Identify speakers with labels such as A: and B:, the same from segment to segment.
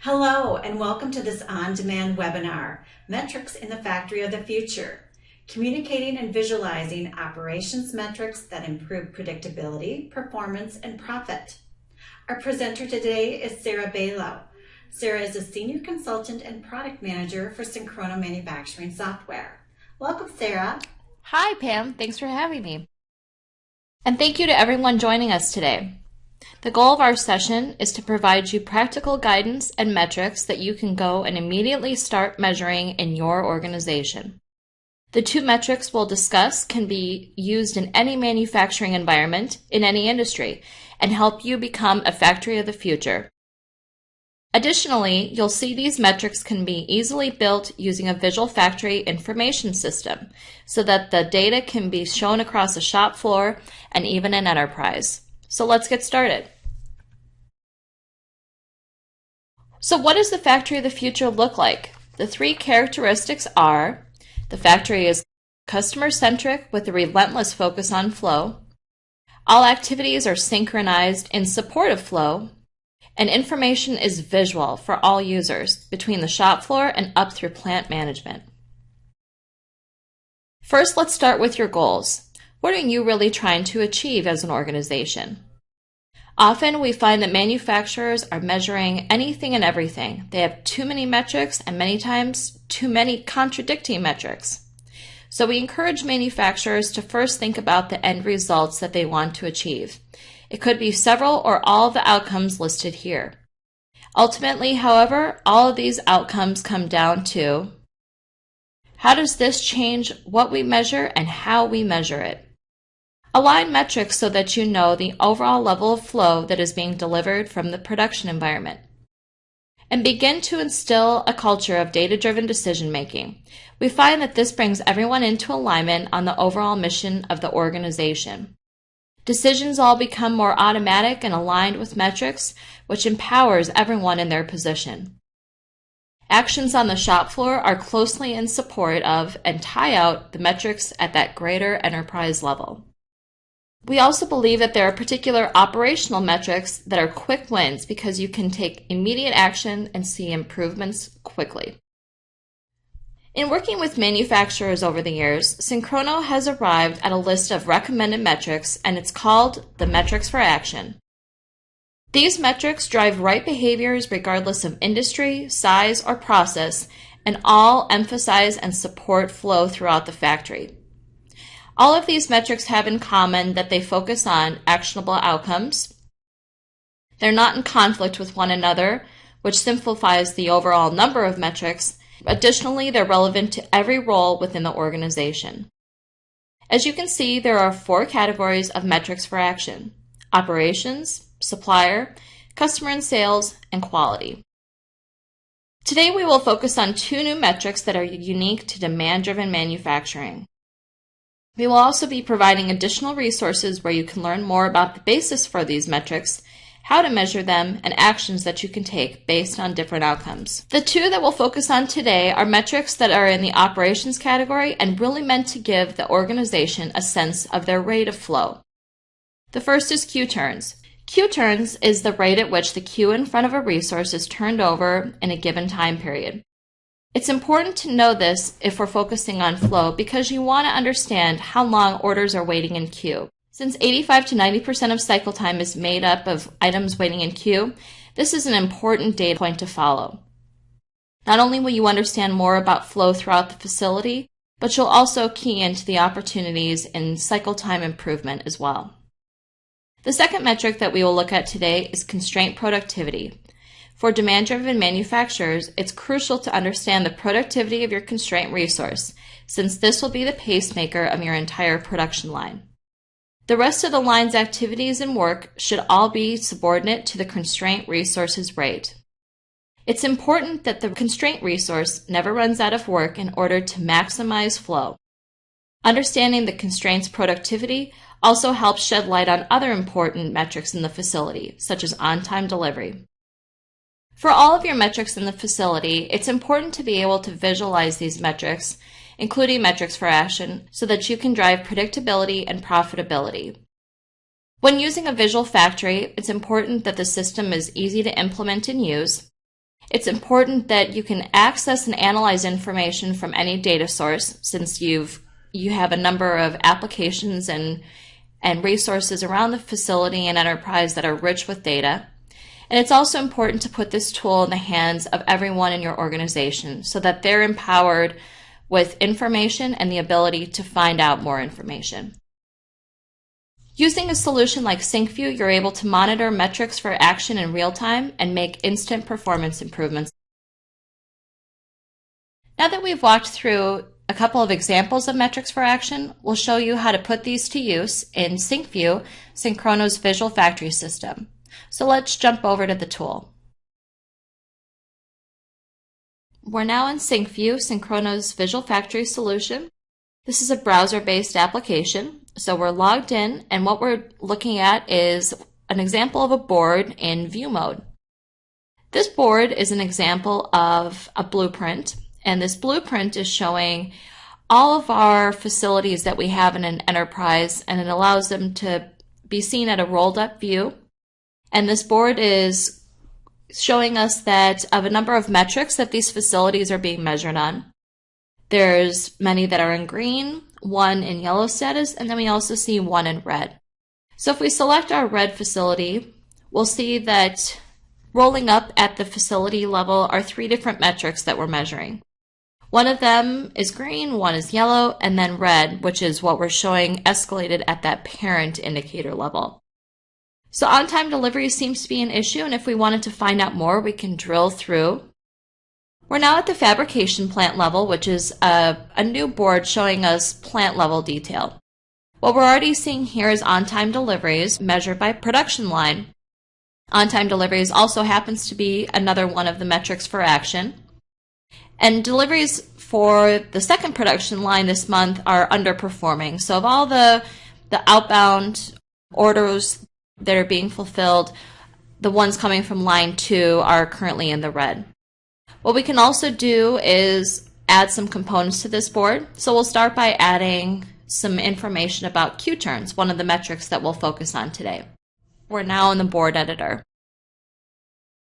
A: Hello, and welcome to this on-demand webinar, Metrics in the Factory of the Future, communicating and visualizing operations metrics that improve predictability, performance, and profit. Our presenter today is Sarah Balow. Sarah is a senior consultant and product manager for Syncrono Manufacturing Software. Welcome, Sarah.
B: Hi, Pam. Thanks for having me. And thank you to everyone joining us today. The goal of our session is to provide you practical guidance and metrics that you can go and immediately start measuring in your organization. The two metrics we'll discuss can be used in any manufacturing environment in any industry and help you become a factory of the future. Additionally, you'll see these metrics can be easily built using a visual factory information system so that the data can be shown across a shop floor and even an enterprise. So let's get started. So what does the factory of the future look like? The three characteristics are: the factory is customer-centric with a relentless focus on flow, all activities are synchronized in support of flow, and information is visual for all users between the shop floor and up through plant management. First, let's start with your goals. What are you really trying to achieve as an organization? Often we find that manufacturers are measuring anything and everything. They have too many metrics and many times too many contradicting metrics. So we encourage manufacturers to first think about the end results that they want to achieve. It could be several or all of the outcomes listed here. Ultimately, however, all of these outcomes come down to: how does this change what we measure and how we measure it? Align metrics so that you know the overall level of flow that is being delivered from the production environment. And begin to instill a culture of data-driven decision-making. We find that this brings everyone into alignment on the overall mission of the organization. Decisions all become more automatic and aligned with metrics, which empowers everyone in their position. Actions on the shop floor are closely in support of and tie out the metrics at that greater enterprise level. We also believe that there are particular operational metrics that are quick wins because you can take immediate action and see improvements quickly. In working with manufacturers over the years, Syncrono has arrived at a list of recommended metrics, and it's called the Metrics for Action. These metrics drive right behaviors regardless of industry, size, or process, and all emphasize and support flow throughout the factory. All of these metrics have in common that they focus on actionable outcomes. They're not in conflict with one another, which simplifies the overall number of metrics. Additionally, they're relevant to every role within the organization. As you can see, there are 4 categories of metrics for action: operations, supplier, customer and sales, and quality. Today we will focus on 2 new metrics that are unique to demand-driven manufacturing. We will also be providing additional resources where you can learn more about the basis for these metrics, how to measure them, and actions that you can take based on different outcomes. The 2 that we'll focus on today are metrics that are in the operations category and really meant to give the organization a sense of their rate of flow. The first is queue turns. Queue turns is the rate at which the queue in front of a resource is turned over in a given time period. It's important to know this if we're focusing on flow because you want to understand how long orders are waiting in queue. Since 85 to 90% of cycle time is made up of items waiting in queue, this is an important data point to follow. Not only will you understand more about flow throughout the facility, but you'll also key into the opportunities in cycle time improvement as well. The second metric that we will look at today is constraint productivity. For demand-driven manufacturers, it's crucial to understand the productivity of your constraint resource, since this will be the pacemaker of your entire production line. The rest of the line's activities and work should all be subordinate to the constraint resource's rate. It's important that the constraint resource never runs out of work in order to maximize flow. Understanding the constraint's productivity also helps shed light on other important metrics in the facility, such as on-time delivery. For all of your metrics in the facility, it's important to be able to visualize these metrics, including metrics for action, so that you can drive predictability and profitability. When using a visual factory, it's important that the system is easy to implement and use, It's important that you can access and analyze information from any data source, since you have a number of applications and resources around the facility and enterprise that are rich with data. And it's also important to put this tool in the hands of everyone in your organization so that they're empowered with information and the ability to find out more information. Using a solution like SyncView, you're able to monitor metrics for action in real time and make instant performance improvements. Now that we've walked through a couple of examples of metrics for action, we'll show you how to put these to use in SyncView, Synchronoss Visual Factory System. So let's jump over to the tool. We're now in SyncView, Synchronoss Visual Factory Solution. This is a browser-based application. So we're logged in, and what we're looking at is an example of a board in view mode. This board is an example of a blueprint, and this blueprint is showing all of our facilities that we have in an enterprise, and it allows them to be seen at a rolled-up view. And this board is showing us that of a number of metrics that these facilities are being measured on. There's many that are in green, one in yellow status, and then we also see one in red. So if we select our red facility, we'll see that rolling up at the facility level are 3 different metrics that we're measuring. One of them is green, one is yellow, and then red, which is what we're showing escalated at that parent indicator level. So on-time delivery seems to be an issue, and if we wanted to find out more, we can drill through. We're now at the fabrication plant level, which is a new board showing us plant level detail. What we're already seeing here is on-time deliveries measured by production line. On-time deliveries also happens to be another one of the metrics for action. And deliveries for the second production line this month are underperforming. So of all the outbound orders that are being fulfilled, the ones coming from line 2 are currently in the red. What we can also do is add some components to this board. So we'll start by adding some information about queue turns, one of the metrics that we'll focus on today. We're now in the board editor.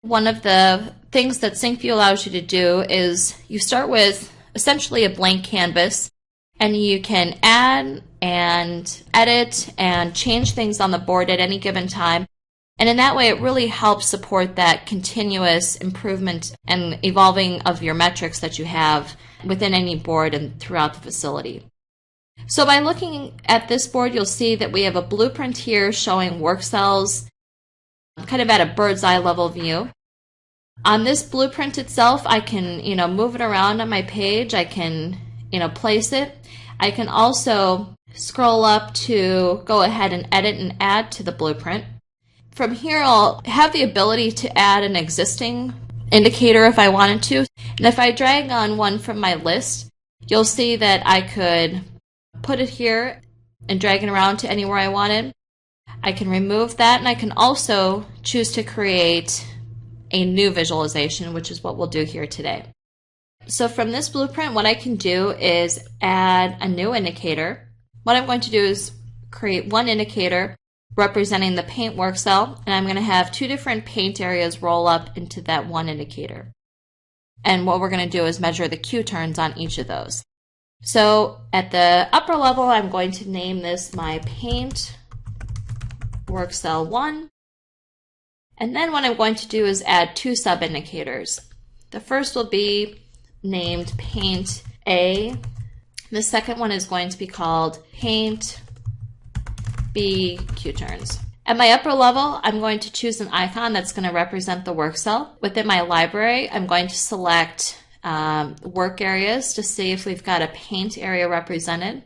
B: One of the things that SyncView allows you to do is you start with essentially a blank canvas, and you can add and edit and change things on the board at any given time. And in that way, it really helps support that continuous improvement and evolving of your metrics that you have within any board and throughout the facility. So by looking at this board, you'll see that we have a blueprint here showing work cells kind of at a bird's eye level view. On this blueprint itself, I can, move it around on my page. I can, place it. I can also scroll up to go ahead and edit and add to the blueprint. From here, I'll have the ability to add an existing indicator if I wanted to. And if I drag on one from my list, you'll see that I could put it here and drag it around to anywhere I wanted. I can remove that, and I can also choose to create a new visualization, which is what we'll do here today. So from this blueprint, what I can do is add a new indicator. What I'm going to do is create one indicator representing the paint work cell, and I'm going to have 2 different paint areas roll up into that one indicator. And what we're going to do is measure the queue turns on each of those. So at the upper level, I'm going to name this my paint work cell 1. And then what I'm going to do is add 2 sub-indicators. The first will be named paint A. The second one is going to be called paint B queue turns. At my upper level, I'm going to choose an icon that's going to represent the work cell. Within my library, I'm going to select work areas to see if we've got a paint area represented.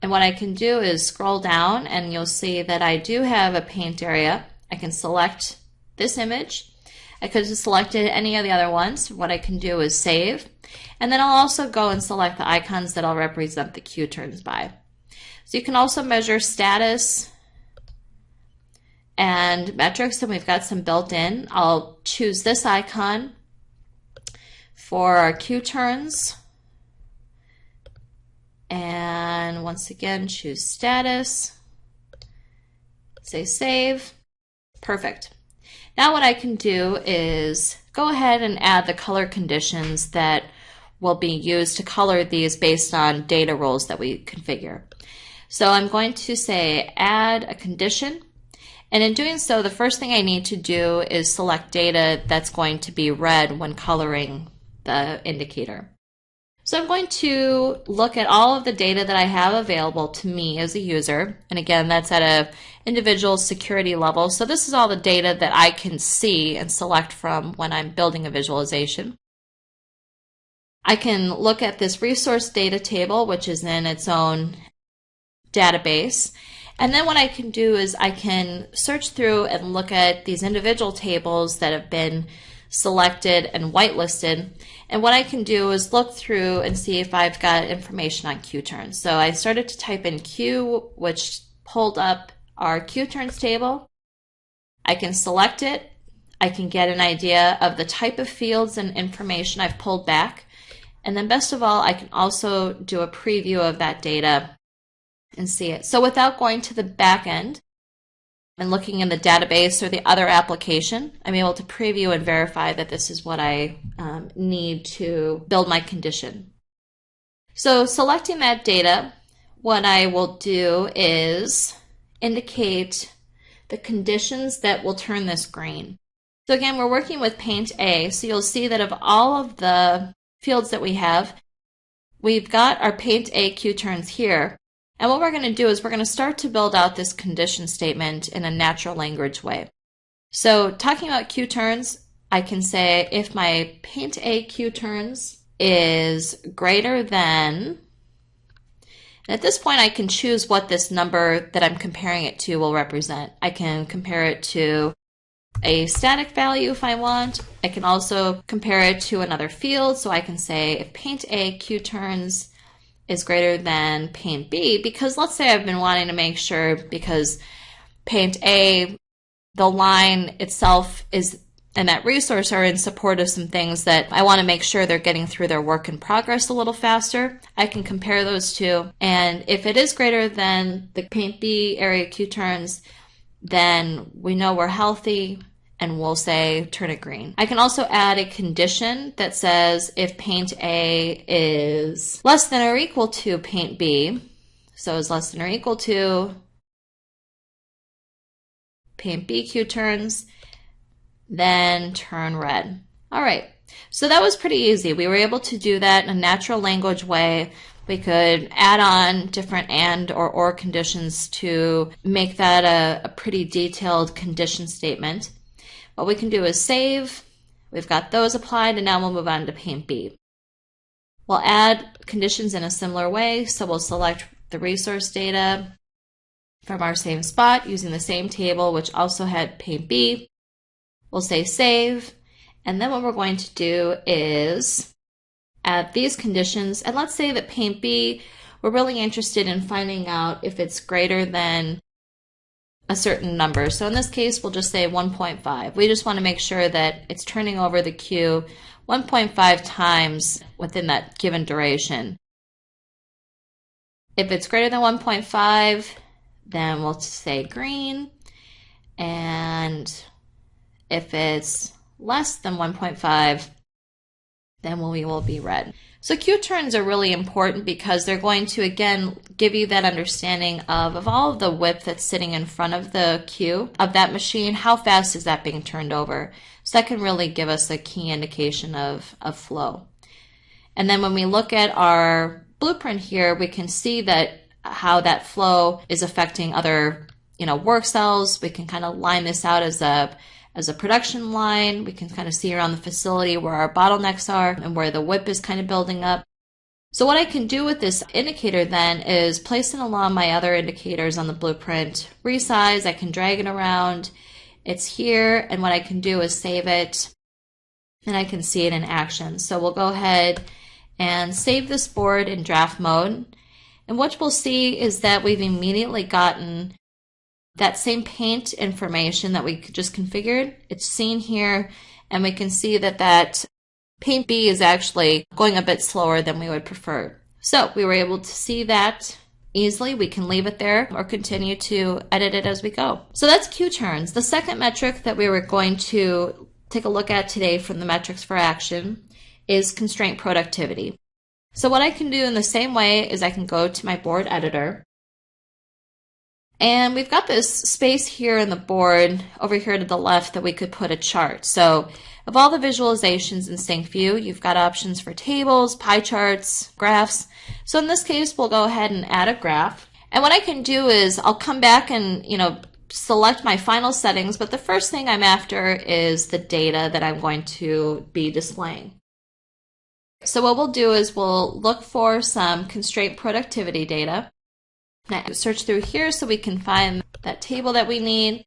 B: And what I can do is scroll down, and you'll see that I do have a paint area. I can select this image. I could have selected any of the other ones. What I can do is save. And then I'll also go and select the icons that I'll represent the queue turns by. So you can also measure status and metrics, and we've got some built in. I'll choose this icon for our queue turns. And once again, choose status, say save. Perfect. Now what I can do is go ahead and add the color conditions that will be used to color these based on data roles that we configure. So I'm going to say add a condition. And in doing so, the first thing I need to do is select data that's going to be read when coloring the indicator. So I'm going to look at all of the data that I have available to me as a user. And again, that's at an individual security level. So this is all the data that I can see and select from when I'm building a visualization. I can look at this resource data table, which is in its own database. And then what I can do is I can search through and look at these individual tables that have been selected and whitelisted. And what I can do is look through and see if I've got information on Q-turns. So I started to type in Q, which pulled up our Q-turns table. I can select it. I can get an idea of the type of fields and information I've pulled back. And then best of all, I can also do a preview of that data and see it. So without going to the back end and looking in the database or the other application, I'm able to preview and verify that this is what I need to build my condition. So selecting that data, what I will do is indicate the conditions that will turn this green. So again, we're working with Paint A, so you'll see that of all of the fields that we have, we've got our Paint A Q-turns here. And what we're going to do is we're going to start to build out this condition statement in a natural language way. So talking about Q-turns, I can say if my Paint A Q-turns is greater than, and at this point I can choose what this number that I'm comparing it to will represent. I can compare it to a static value if I want. I can also compare it to another field. So I can say if Paint A Q-turns is greater than Paint B, because let's say I've been wanting to make sure, because Paint A, the line itself is and that resource are in support of some things that I want to make sure they're getting through their work in progress a little faster. I can compare those two, and if it is greater than the Paint B area Q-turns, then we know we're healthy, and we'll say turn it green. I can also add a condition that says if Paint A is less than or equal to Paint B, so is less than or equal to Paint B Q-turns, then turn red. All right, so that was pretty easy. We were able to do that in a natural language way. We could add on different and or conditions to make that a pretty detailed condition statement. What we can do is save. We've got those applied, and now we'll move on to Paint B. We'll add conditions in a similar way, so we'll select the resource data from our same spot using the same table, which also had Paint B. We'll say save, and then what we're going to do is add these conditions, and let's say that Paint B, we're really interested in finding out if it's greater than a certain number. So in this case, we'll just say 1.5. We just want to make sure that it's turning over the Q 1.5 times within that given duration. If it's greater than 1.5, then we'll say green, and if it's less than 1.5, then we will be red. So Q-turns are really important because they're going to, again, give you that understanding of all of the WIP that's sitting in front of the queue of that machine, how fast is that being turned over. So that can really give us a key indication of flow. And then when we look at our blueprint here, we can see that how that flow is affecting other work cells. We can kind of line this out as a production line. We can kind of see around the facility where our bottlenecks are and where the WIP is kind of building up. So what I can do with this indicator then is place it along my other indicators on the blueprint. Resize, I can drag it around. It's here, and what I can do is save it, and I can see it in action. So we'll go ahead and save this board in draft mode. And what we'll see is that we've immediately gotten that same paint information that we just configured. It's seen here, and we can see that Paint B is actually going a bit slower than we would prefer. So we were able to see that easily. We can leave it there or continue to edit it as we go. So that's Q-turns. The second metric that we were going to take a look at today from the Metrics for Action is constraint productivity. So what I can do in the same way is I can go to my board editor, and we've got this space here in the board over here to the left that we could put a chart. So of all the visualizations in SyncView, you've got options for tables, pie charts, graphs. So in this case, we'll go ahead and add a graph. And what I can do is I'll come back and, select my final settings, but the first thing I'm after is the data that I'm going to be displaying. So what we'll do is we'll look for some constraint productivity data. Now search through here so we can find that table that we need.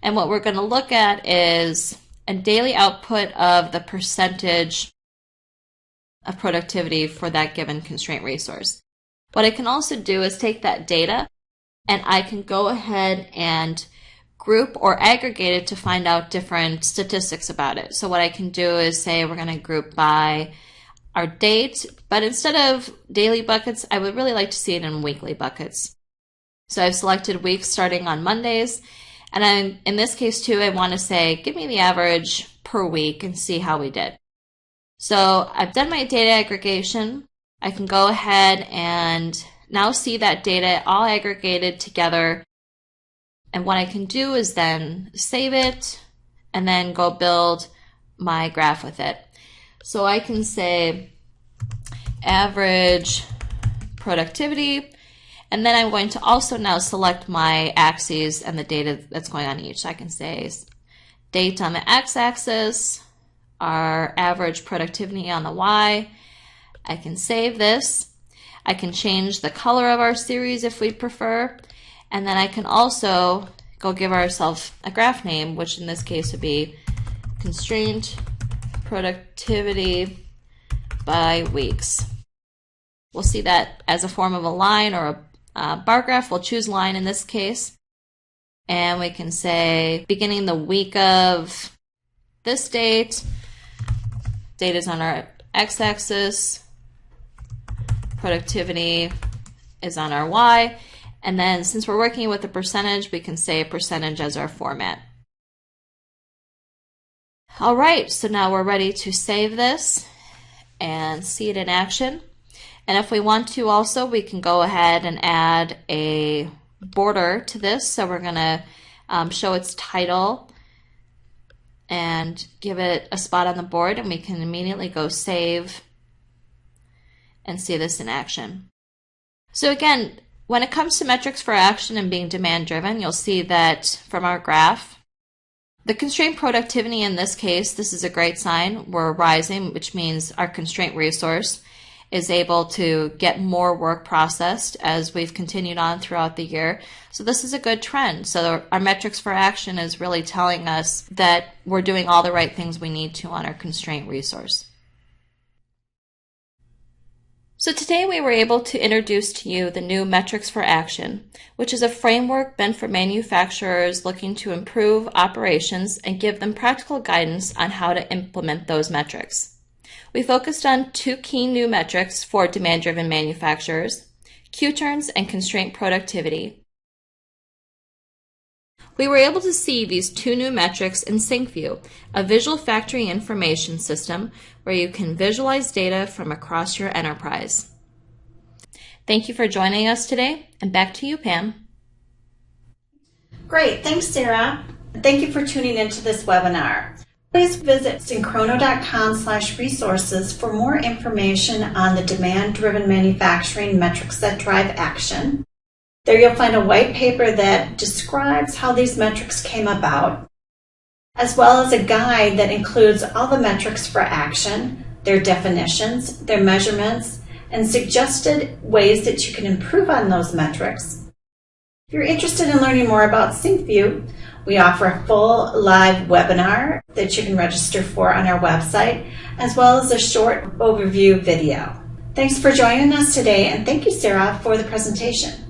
B: And what we're going to look at is a daily output of the percentage of productivity for that given constraint resource. What I can also do is take that data and I can go ahead and group or aggregate it to find out different statistics about it. So what I can do is say we're going to group by our date, but instead of daily buckets, I would really like to see it in weekly buckets. So I've selected weeks starting on Mondays, and in this case too, I want to say, give me the average per week and see how we did. So I've done my data aggregation. I can go ahead and now see that data all aggregated together. And what I can do is then save it and then go build my graph with it. So I can say average productivity, and then I'm going to also now select my axes and the data that's going on each. So I can say date on the x-axis, our average productivity on the y. I can save this. I can change the color of our series if we prefer. And then I can also go give ourselves a graph name, which in this case would be constraint productivity by weeks. We'll see that as a form of a line or a bar graph. We'll choose line in this case. And we can say beginning the week of this date. Date is on our x-axis. Productivity is on our y. And then since we're working with a percentage, we can say percentage as our format. All right, so now we're ready to save this and see it in action. And if we want to also, we can go ahead and add a border to this. So we're going to show its title and give it a spot on the board, and we can immediately go save and see this in action. So again, when it comes to metrics for action and being demand driven, you'll see that from our graph, the constraint productivity in this case, this is a great sign. We're rising, which means our constraint resource is able to get more work processed as we've continued on throughout the year. So this is a good trend. So our metrics for action is really telling us that we're doing all the right things we need to on our constraint resource. So today we were able to introduce to you the new Metrics for Action, which is a framework meant for manufacturers looking to improve operations and give them practical guidance on how to implement those metrics. We focused on two key new metrics for demand-driven manufacturers, Q-turns and constraint productivity. We were able to see these two new metrics in SyncView, a visual factory information system where you can visualize data from across your enterprise. Thank you for joining us today, and back to you, Pam.
A: Great, thanks, Sarah. Thank you for tuning into this webinar. Please visit synchrono.com/resources for more information on the demand-driven manufacturing metrics that drive action. There you'll find a white paper that describes how these metrics came about, as well as a guide that includes all the metrics for action, their definitions, their measurements, and suggested ways that you can improve on those metrics. If you're interested in learning more about SyncView, we offer a full live webinar that you can register for on our website, as well as a short overview video. Thanks for joining us today, and thank you, Sarah, for the presentation.